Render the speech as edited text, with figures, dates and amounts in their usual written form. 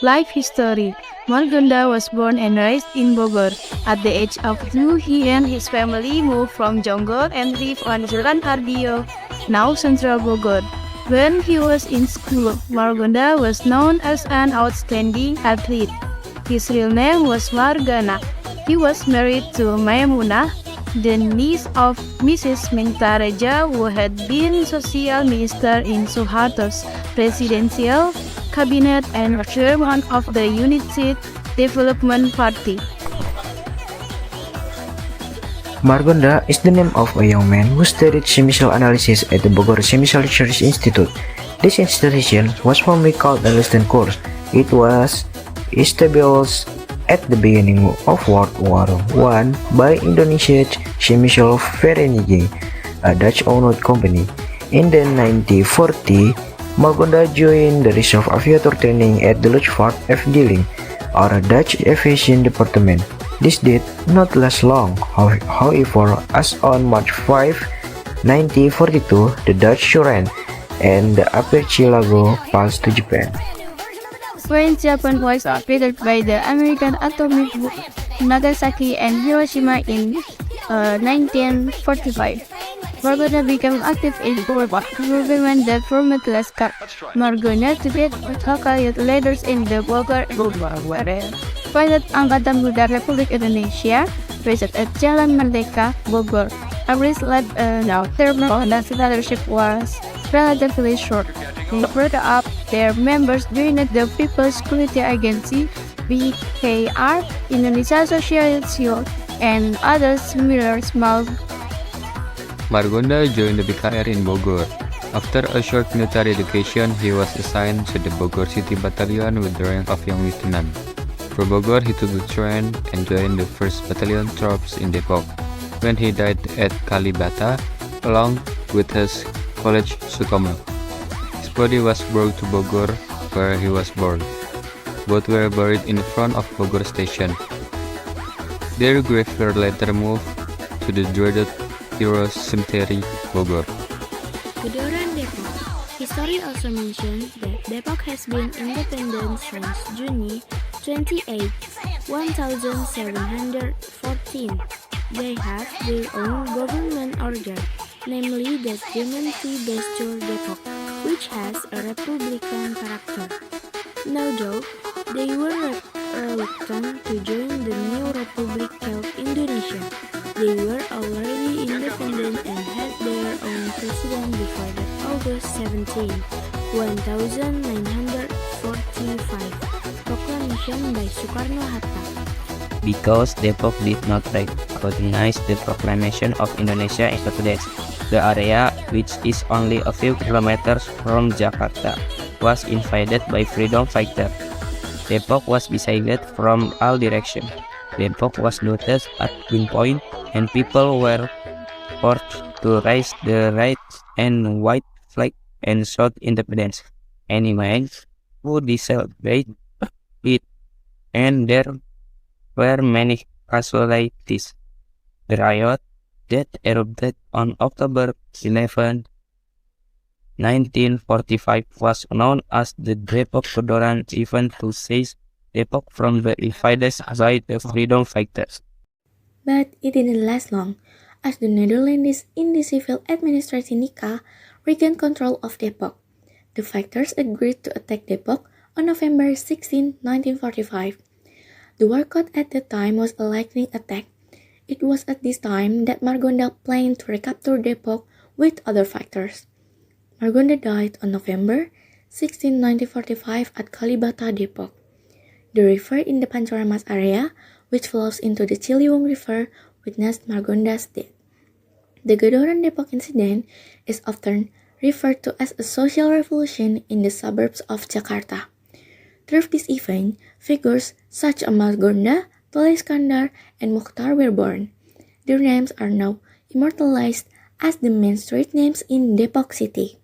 Life history. Margonda was born and raised in Bogor. At the age of 2, he and his family moved from Jonggol and lived on Jalan Ardio, now Central Bogor. When he was in school, Margonda was known as an outstanding athlete. His real name was Margana. He was married to Maimuna, the niece of Mrs. Mintareja, who had been social minister in Suharto's presidential cabinet and chairman of the United Development Party. Margonda is the name of a young man who studied chemical analysis at the Bogor Chemical Research Institute. This institution was formerly called a Western course. It was established at the beginning of World War I by Indonesia's Chemical Vereniging, a Dutch-owned company. In the 1940, Margonda joined the Reserve Aviator training at the Luchtvaart Afdeling, or a Dutch aviation department. This did not last long, however, as on March 5, 1942, the Dutch surrendered and the archipelago passed to Japan. When Japan was invaded by the American atomic bomb, Nagasaki and Hiroshima in 1945. Margonda became active in Bogor movement that formed Laskar Margonda together with local youth leaders in the Bogor area. Founded Angkatan Muda Republik Indonesia, based at Jalan Merdeka, Bogor. Average term of leadership was relatively short. They brought up their members joined the People's Security Agency (BKR), Indonesia Socialist and other similar small. Margonda joined the BKR in Bogor. After a short military education, he was assigned to the Bogor City Battalion with the rank of young lieutenant. From Bogor, he took the train and joined the 1st Battalion Troops in Depok. When he died at Kalibata, along with his colleague Sukomo. His body was brought to Bogor, where he was born. Both were buried in front of Bogor Station. Their graves were later moved to the dreaded Heroes Cemetery, Bogor. Gedoran Depok. History also mentions that Depok has been independent since June 28, 1714. They have their own government order, namely the Gemeente Depok, which has a republican character. Although they were reluctant to join the new republic called Indonesia, they were already independent and had their own president before that August 17, 1945, proclamation by Soekarno-Hatta. Because Depok did not recognize the proclamation of Indonesia Independence, the area, which is only a few kilometers from Jakarta, was invaded by freedom fighters. Depok was besieged from all directions. Depok was looted at gunpoint, and people were forced to raise the red and white flag and shout independence. Anyway, who celebrate it, and there were many casualties. The riot that erupted on October 11, 1945 was known as the Depok Gedoran event to seize Depok from the invaders by the freedom fighters. But it didn't last long, as the Netherlands in the civil administration Nika regained control of Depok. The fighters agreed to attack Depok on November 16, 1945. The workout at the time was a lightning attack. It was at this time that Margonda planned to recapture Depok with other fighters. Margonda died on November 16, 1945 at Kalibata, Depok. The river in the Pancoramas area, which flows into the Ciliwung River, witnessed Margonda's death. The Gedoran Depok incident is often referred to as a social revolution in the suburbs of Jakarta. Through this event, figures such as Margonda, Tole Iskandar, and Mokhtar were born. Their names are now immortalized as the main street names in Depok City.